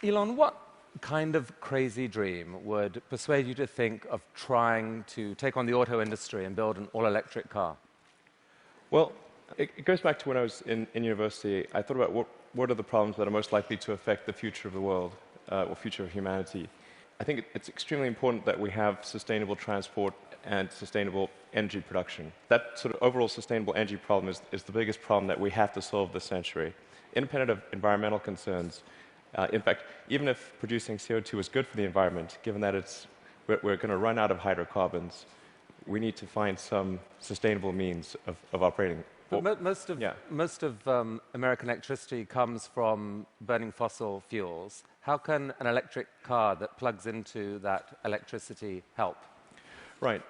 Elon, what kind of crazy dream would persuade you to think of trying to take on the auto industry and build an all-electric car? Well, it goes back to when I was in university. I thought about what are the problems that are most likely to affect the future of the world, or future of humanity. I think it's extremely important that we have sustainable transport and sustainable energy production. That sort of overall sustainable energy problem is the biggest problem that we have to solve this century. Independent of environmental concerns, in fact, even if producing CO2 is good for the environment, given that we're going to run out of hydrocarbons, we need to find some sustainable means of operating. But most of American electricity comes from burning fossil fuels. How can an electric car that plugs into that electricity help? Right.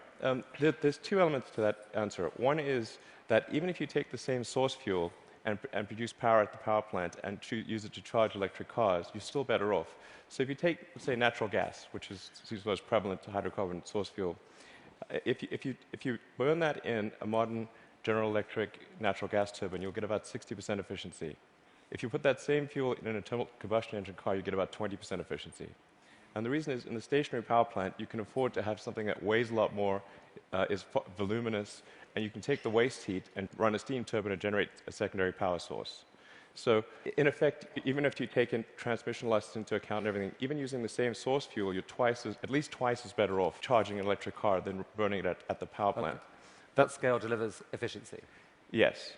There's two elements to that answer. One is that even if you take the same source fuel and produce power at the power plant and use it to charge electric cars, you're still better off. So if you take, say, natural gas, which seems the most prevalent hydrocarbon source fuel, if you burn that in a modern General Electric natural gas turbine, you'll get about 60% efficiency. If you put that same fuel in an internal combustion engine car, you get about 20% efficiency. And the reason is, in the stationary power plant, you can afford to have something that weighs a lot more, is voluminous, and you can take the waste heat and run a steam turbine to generate a secondary power source. So, in effect, even if you take in transmission losses into account and everything, even using the same source fuel, you're at least twice as better off charging an electric car than burning it at the power plant. That scale delivers efficiency. Yes,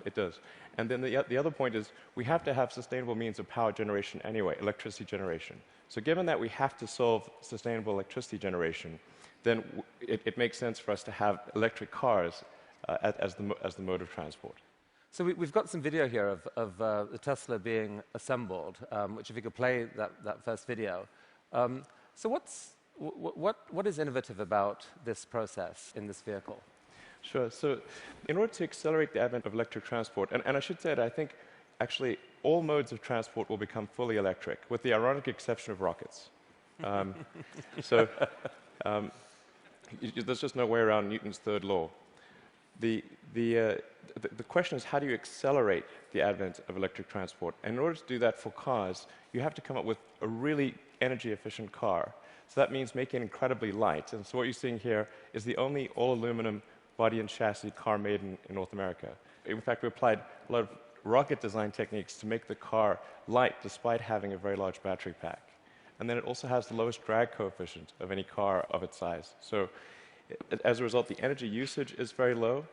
it does. And then the other point is we have to have sustainable means of power generation anyway, electricity generation. So given that we have to solve sustainable electricity generation, then it makes sense for us to have electric cars as the mode of transport. So we've got some video here of the Tesla being assembled, which if you could play that first video. So what is innovative about this process in this vehicle? Sure. So in order to accelerate the advent of electric transport, and I should say that I think actually all modes of transport will become fully electric, with the ironic exception of rockets. There's just no way around Newton's third law. The question is, how do you accelerate the advent of electric transport? And in order to do that for cars, you have to come up with a really energy-efficient car. So that means making it incredibly light. And so what you're seeing here is the only all-aluminum body and chassis car made in North America. In fact, we applied a lot of rocket design techniques to make the car light despite having a very large battery pack. And then it also has the lowest drag coefficient of any car of its size. So as a result, the energy usage is very low,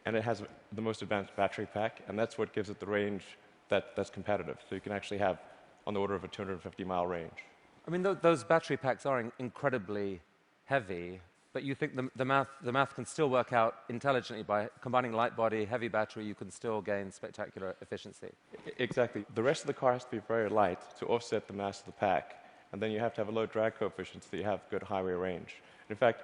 and it has the most advanced battery pack, and that's what gives it the range that's competitive. So you can actually have on the order of a 250-mile range. I mean, those battery packs are incredibly heavy, but you think the math can still work out intelligently by combining light body, heavy battery, you can still gain spectacular efficiency. Exactly. The rest of the car has to be very light to offset the mass of the pack, and then you have to have a low drag coefficient so that you have good highway range. In fact,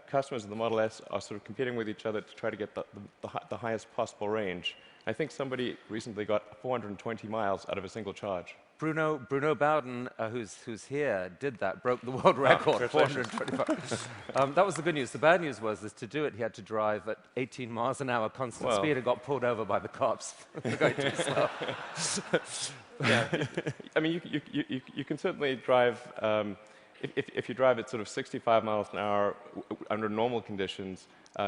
customers of the Model S are sort of competing with each other to try to get the highest possible range. I think somebody recently got 420 miles out of a single charge. Bruno Bowden, who's here, did that, broke the world record, 425. That was the good news. The bad news was that to do it, he had to drive at 18 miles an hour constant speed and got pulled over by the cops for going too slow. Yeah. I mean, you can certainly drive, if you drive at sort of 65 miles an hour under normal conditions,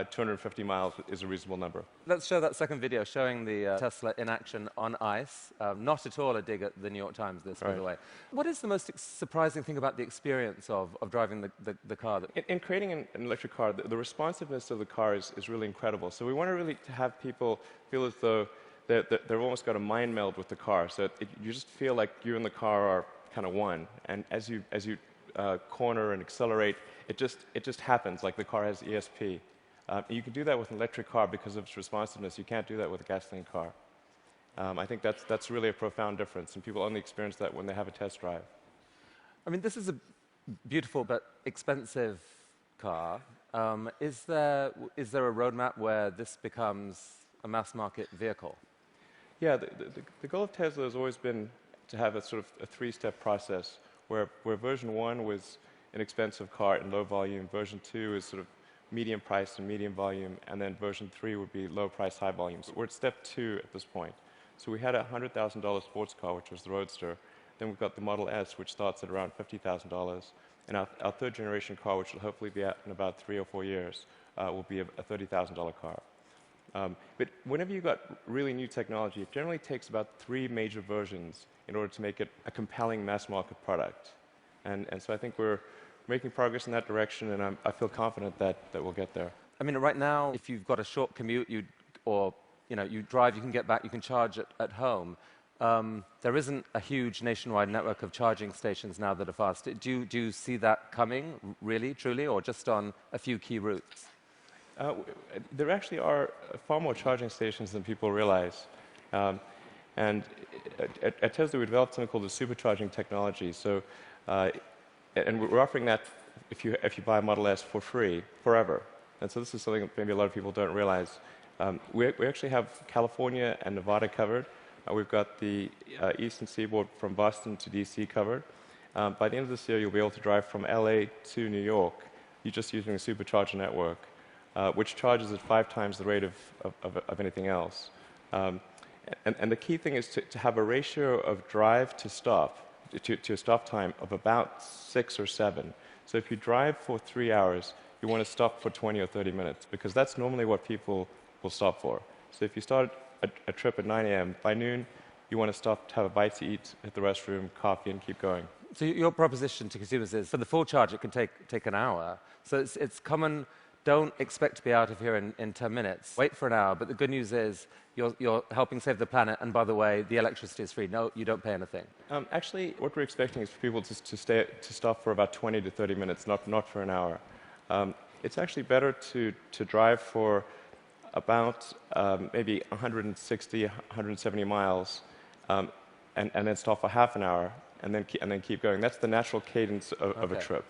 250 miles is a reasonable number. Let's show that second video showing the Tesla in action on ice. Not at all a dig at the New York Times, this, by the way. What is the most surprising thing about the experience of driving the car? In creating an electric car, the responsiveness of the car is really incredible. So we want to really have people feel as though they've almost got a mind meld with the car. So you just feel like you and the car are kind of one. And as you corner and accelerate, it just happens, like the car has ESP. You can do that with an electric car because of its responsiveness. You can't do that with a gasoline car. I think that's really a profound difference, and people only experience that when they have a test drive. I mean, this is a beautiful but expensive car. Is there a roadmap where this becomes a mass-market vehicle? Yeah, the goal of Tesla has always been to have a sort of a three-step process where version 1 was an expensive car in low volume, version 2 is sort of medium price and medium volume, and then version 3 would be low price, high volume. So we're at step 2 at this point. So we had a $100,000 sports car, which was the Roadster. Then we've got the Model S, which starts at around $50,000. And our third generation car, which will hopefully be out in about 3 or 4 years, will be a $30,000 car. But whenever you've got really new technology, it generally takes about 3 major versions in order to make it a compelling mass market product. And so I think we're making progress in that direction, and I feel confident that we'll get there. I mean, right now, if you've got a short commute, you drive, you can get back, you can charge at home. There isn't a huge nationwide network of charging stations now that are fast. Do you see that coming, really, truly, or just on a few key routes? There actually are far more charging stations than people realize. And at Tesla, we developed something called the supercharging technology. So, and we're offering that if you buy a Model S for free, forever. And so this is something that maybe a lot of people don't realize. We actually have California and Nevada covered. We've got the eastern seaboard from Boston to DC covered. By the end of this year, you'll be able to drive from LA to New York. You're just using a supercharger network, which charges at 5 times the rate of anything else. And the key thing is to have a ratio of drive to stop, to a stop time of about 6 or 7. So if you drive for 3 hours, you want to stop for 20 or 30 minutes, because that's normally what people will stop for. So if you start a trip at 9 a.m., by noon, you want to stop to have a bite to eat, hit the restroom, coffee, and keep going. So your proposition to consumers is, for the full charge, it can take an hour. So it's common. Don't expect to be out of here in 10 minutes. Wait for an hour. But the good news is you're helping save the planet. And by the way, the electricity is free. No, you don't pay anything. Actually, what we're expecting is for people to stop for about 20 to 30 minutes, not for an hour. It's actually better to drive for about maybe 160, 170 miles, and then stop for half an hour, and then keep going. That's the natural cadence of a trip.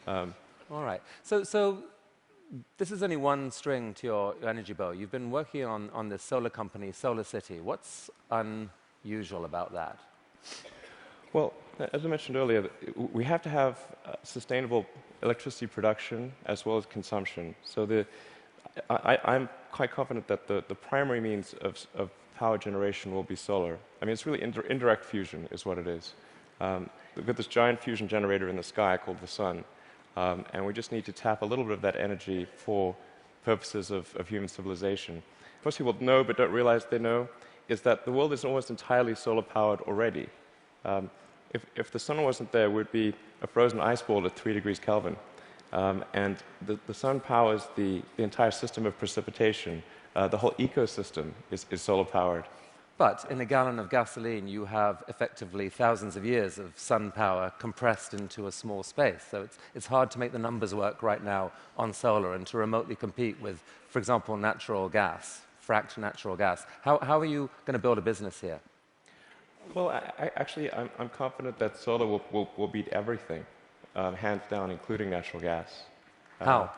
All right. So this is only one string to your energy bow. You've been working on this solar company, SolarCity. What's unusual about that? Well, as I mentioned earlier, we have to have sustainable electricity production as well as consumption. So I'm quite confident that the primary means of power generation will be solar. I mean, it's really indirect fusion is what it is. We've got this giant fusion generator in the sky called the sun. And we just need to tap a little bit of that energy for purposes of human civilization. Most people know but don't realize they know is that the world is almost entirely solar-powered already. If the sun wasn't there, we'd be a frozen ice ball at 3 degrees Kelvin. And the sun powers the entire system of precipitation. The whole ecosystem is solar-powered. But in a gallon of gasoline, you have effectively thousands of years of sun power compressed into a small space. So it's hard to make the numbers work right now on solar and to remotely compete with, for example, natural gas, fracked natural gas. How are you going to build a business here? Well, I'm confident that solar will beat everything, hands down, including natural gas. How?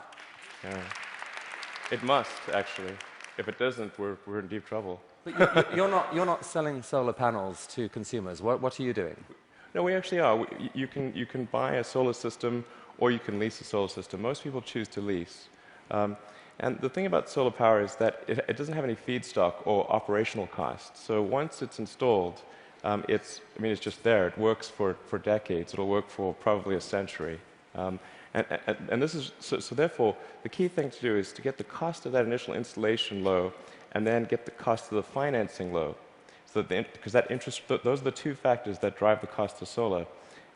It must, actually. If it doesn't, we're in deep trouble. But you're not selling solar panels to consumers. What are you doing? No, we actually are. You can buy a solar system or you can lease a solar system. Most people choose to lease. And the thing about solar power is that it doesn't have any feedstock or operational costs. So once it's installed, it's just there. It works for decades. It'll work for probably a century. And this is so therefore the key thing to do is to get the cost of that initial installation low, and then get the cost of the financing low. So because that interest, those are the two factors that drive the cost of solar,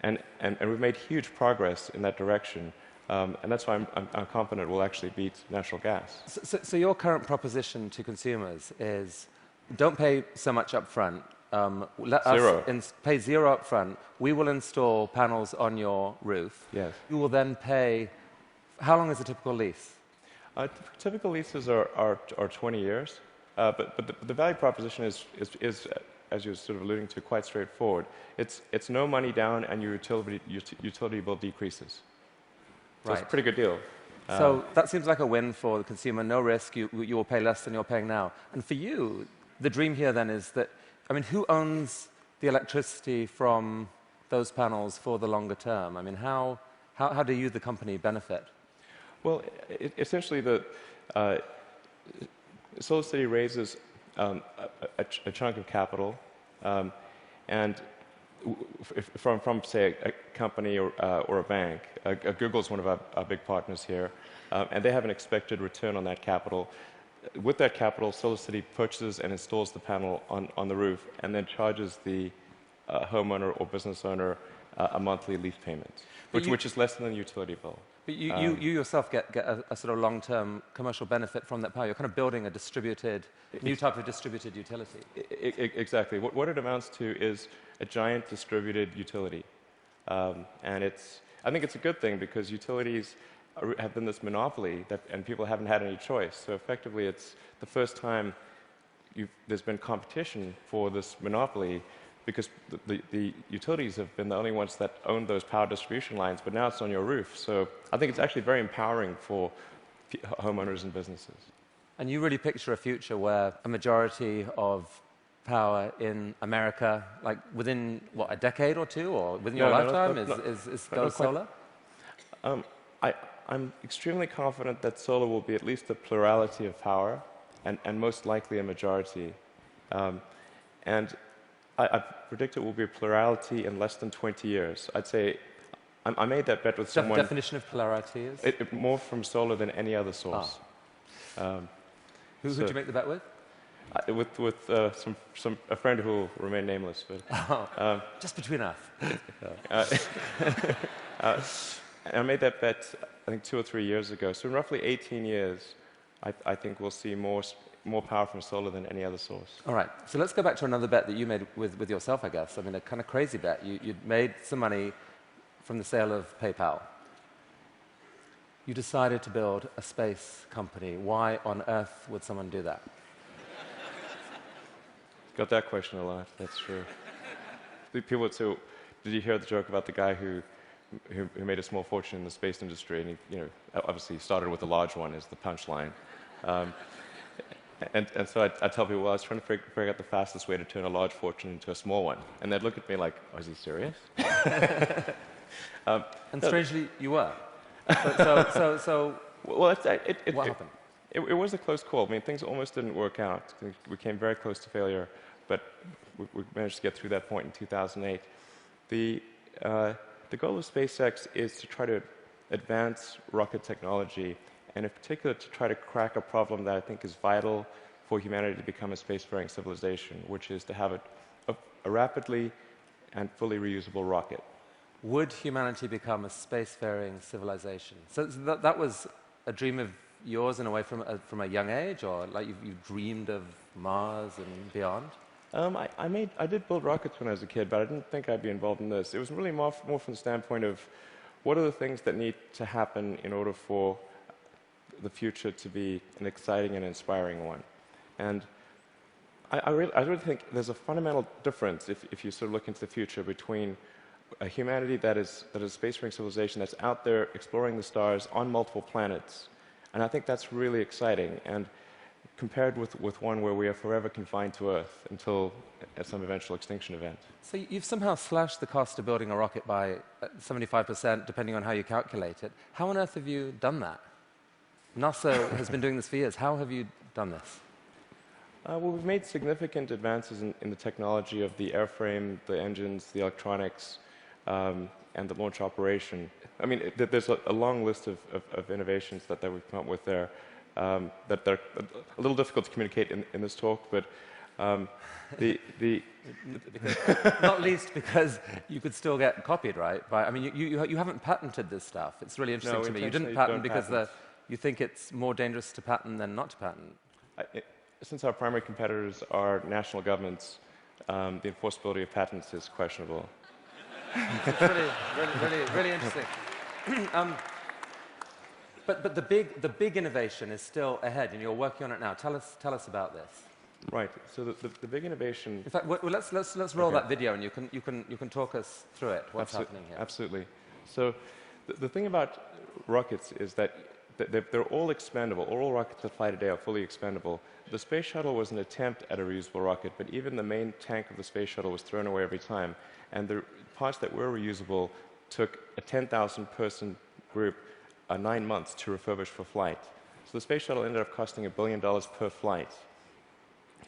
and we've made huge progress in that direction. And that's why I'm confident we'll actually beat natural gas. So your current proposition to consumers is, don't pay so much up front. Let us pay zero up front. We will install panels on your roof. Yes. You will then pay. How long is a typical lease? Typical leases are 20 years, but the value proposition is, as you're sort of alluding to, quite straightforward. It's no money down, and your utility bill decreases. So right. It's a pretty good deal. So that seems like a win for the consumer. No risk. You will pay less than you're paying now. And for you, the dream here then is that, I mean, who owns the electricity from those panels for the longer term? I mean, how do you, the company, benefit? Well, essentially, SolarCity raises a chunk of capital, and from say a company or a bank. Google is one of our big partners here, and they have an expected return on that capital. With that capital, SolarCity purchases and installs the panel on the roof, and then charges the homeowner or business owner a monthly lease payment, which is less than the utility bill. But you yourself get a sort of long-term commercial benefit from that power. You're kind of building a new type of distributed utility. Exactly. What it amounts to is a giant distributed utility. And I think it's a good thing because utilities have been this monopoly and people haven't had any choice. So effectively, it's the first time there's been competition for this monopoly because the utilities have been the only ones that own those power distribution lines, but now it's on your roof. So I think it's actually very empowering for homeowners and businesses. And you really picture a future where a majority of power in America, like within, what, a decade or two, or within your lifetime, goes solar? I'm extremely confident that solar will be at least a plurality of power, and most likely a majority. And I predict it will be a plurality in less than 20 years. I'd say I made that bet with someone. The definition of plurality is? More from solar than any other source. Who did you make the bet with? With a friend who will remain nameless. But, just between us. I made that bet, I think, 2 or 3 years ago. So in roughly 18 years, I think we'll see more power from solar than any other source. All right. So let's go back to another bet that you made with yourself, I guess. I mean, a kind of crazy bet. You'd made some money from the sale of PayPal. You decided to build a space company. Why on earth would someone do that? Got that question a lot, that's true. People would say, did you hear the joke about the guy who made a small fortune in the space industry, and he, obviously started with a large one is the punchline. And so I tell people, well, I was trying to figure out the fastest way to turn a large fortune into a small one. And they'd look at me like, oh, is he serious? And strangely, you were. Well, what happened? It was a close call. I mean, things almost didn't work out. We came very close to failure, but we managed to get through that point in 2008. The goal of SpaceX is to try to advance rocket technology, and in particular to try to crack a problem that I think is vital for humanity to become a spacefaring civilization, which is to have a rapidly and fully reusable rocket. Would humanity become a spacefaring civilization? So that was a dream of yours in a way from a young age, or like you dreamed of Mars and beyond? I did build rockets when I was a kid, but I didn't think I'd be involved in this. It was really more from the standpoint of what are the things that need to happen in order for the future to be an exciting and inspiring one. And I really think there's a fundamental difference if you sort of look into the future between a humanity that is a spacefaring civilization that's out there exploring the stars on multiple planets. And I think that's really exciting. And compared with one where we are forever confined to Earth until at some eventual extinction event. So you've somehow slashed the cost of building a rocket by 75%, depending on how you calculate it. How on earth have you done that? NASA has been doing this for years. How have you done this? Well, we've made significant advances in the technology of the airframe, the engines, the electronics, and the launch operation. I mean, there's a long list of innovations that we've come up with there. That they're a little difficult to communicate in this talk, but not least because you could still get copied, right? I mean, you haven't patented this stuff. It's really interesting to me. You didn't patent because you think it's more dangerous to patent than not to patent. Since our primary competitors are national governments, the enforceability of patents is questionable. It's really interesting. But the big innovation is still ahead, and you're working on it now. Tell us about this. Right. So the big innovation. In fact, let's roll that video, and you can talk us through it. What's happening here? Absolutely. So the thing about rockets is that they're all expendable. All rockets that fly today are fully expendable. The space shuttle was an attempt at a reusable rocket, but even the main tank of the space shuttle was thrown away every time. And the parts that were reusable took a 10,000-person group 9 months to refurbish for flight. So the space shuttle ended up costing $1 billion per flight.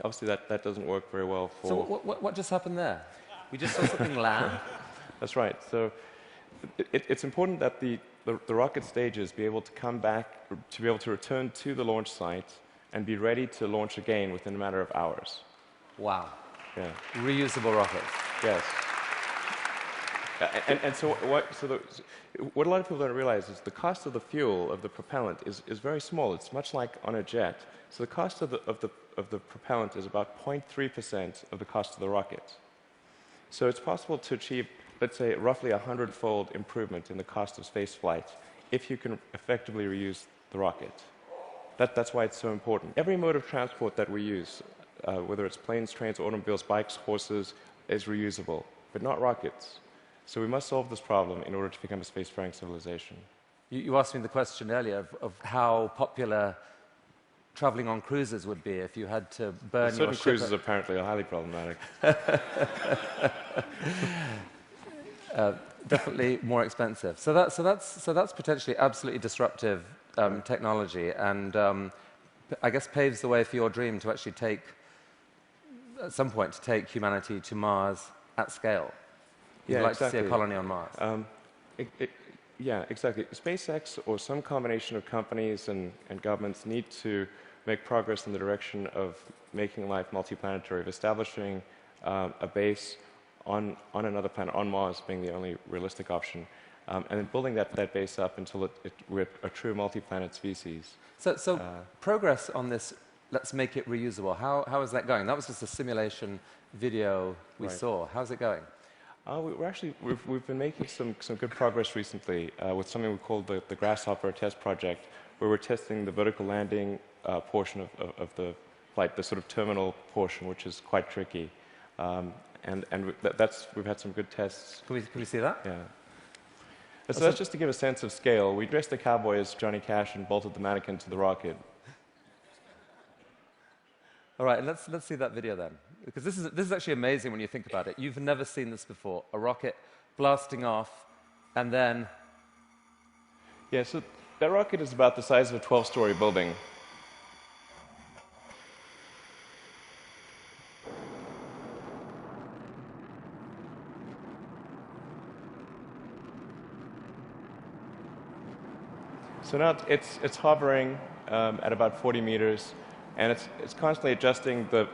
Obviously, that doesn't work very well for... So what just happened there? We just saw something land? That's right. So it's important that the rocket stages be able to come back, to be able to return to the launch site and be ready to launch again within a matter of hours. Wow. Yeah. Reusable rockets. Yes. And so what a lot of people don't realize is the cost of the fuel, of the propellant, is very small. It's much like on a jet. So the cost of the propellant is about 0.3% of the cost of the rocket. So it's possible to achieve, let's say, roughly 100-fold improvement in the cost of space flight if you can effectively reuse the rocket. That's why it's so important. Every mode of transport that we use, whether it's planes, trains, automobiles, bikes, horses, is reusable, but not rockets. So we must solve this problem in order to become a spacefaring civilization. You asked me the question earlier of how popular traveling on cruises would be if you had to burn certain your ship. Cruises apparently are highly problematic. Definitely more expensive. So that's potentially absolutely disruptive technology, and I guess paves the way for your dream to actually take, at some point, to take humanity to Mars at scale. You'd like to see a colony on Mars. Yeah, exactly. SpaceX or some combination of companies and governments need to make progress in the direction of making life multiplanetary, of establishing a base on another planet, on Mars being the only realistic option, and then building that base up until we're a true multi-planet species. So progress on this, let's make it reusable, how is that going? That was just a simulation video we saw. How's it going? We've been making some good progress recently with something we call the Grasshopper test project, where we're testing the vertical landing portion of the flight, the sort of terminal portion, which is quite tricky. And we've had some good tests. Can we see that? Yeah. So that's just to give a sense of scale. We dressed the cowboy as Johnny Cash and bolted the mannequin to the rocket. All right, let's see that video then, because this is actually amazing when you think about it. You've never seen this before: a rocket blasting off, and then. Yeah, so that rocket is about the size of a 12-story building. So now it's hovering at about 40 meters, and it's constantly adjusting the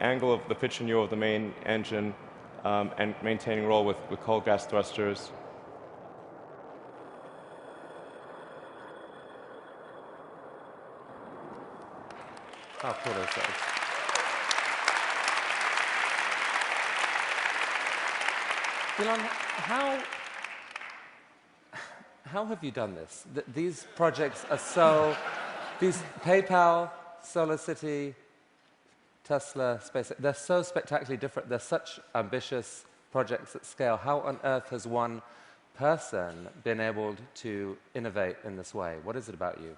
angle of the pitch and yaw of the main engine and maintaining roll with cold gas thrusters. How cool is that? Elon, how have you done this? These projects are so... These PayPal, SolarCity, Tesla, SpaceX, they're so spectacularly different. They're such ambitious projects at scale. How on earth has one person been able to innovate in this way? What is it about you?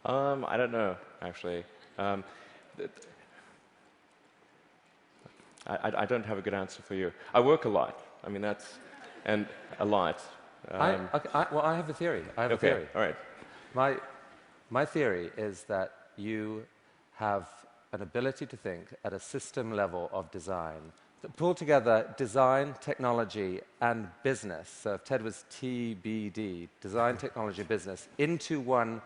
I don't know, actually. I don't have a good answer for you. I work a lot. I mean, and a lot. Well, I have a theory. I have a theory. All right. My theory is that you have an ability to think at a system level of design that pull together design, technology, and business. So if TED was TBD, design, technology, business, into one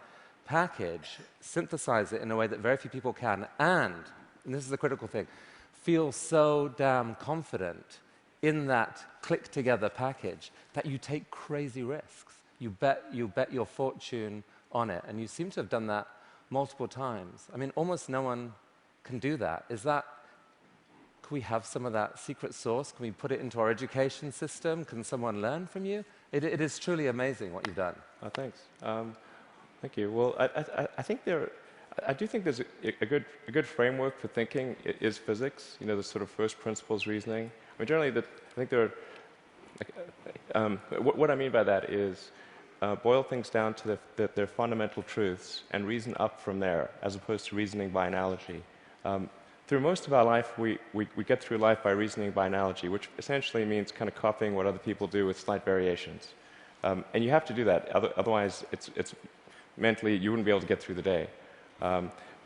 package, synthesize it in a way that very few people can, and this is the critical thing, feel so damn confident in that click-together package that you take crazy risks. You bet your fortune on it, and you seem to have done that multiple times. I mean, almost no one can do that. Can we have some of that secret sauce? Can we put it into our education system? Can someone learn from you? It is truly amazing what you've done. Oh, thanks. Thank you. Well, I do think there's a good framework for thinking is physics. You know, the sort of first principles reasoning. I mean, generally, I think there are. What I mean by that is boil things down to their fundamental truths and reason up from there, as opposed to reasoning by analogy. Through most of our life, we get through life by reasoning by analogy, which essentially means kind of copying what other people do with slight variations. And you have to do that, otherwise, it's mentally, you wouldn't be able to get through the day.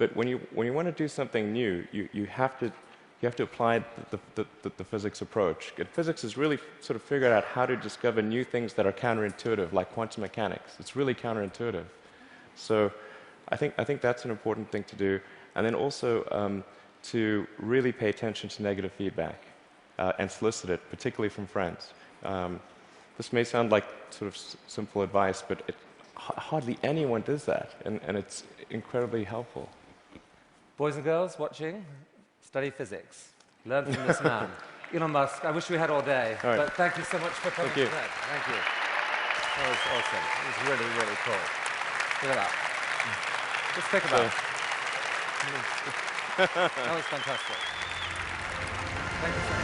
But when you want to do something new, you have to apply the physics approach. And physics has really sort of figured out how to discover new things that are counterintuitive, like quantum mechanics. It's really counterintuitive. So I think that's an important thing to do. And then also to really pay attention to negative feedback and solicit it, particularly from friends. This may sound like sort of simple advice, but hardly anyone does that, and it's incredibly helpful. Boys and girls watching, study physics. Learn from this man. Elon Musk, I wish we had all day, all right. But thank you so much for coming today. Thank you. That was awesome. It was really, really cool. Look at that. Just think about it. That was fantastic. Thank you so much.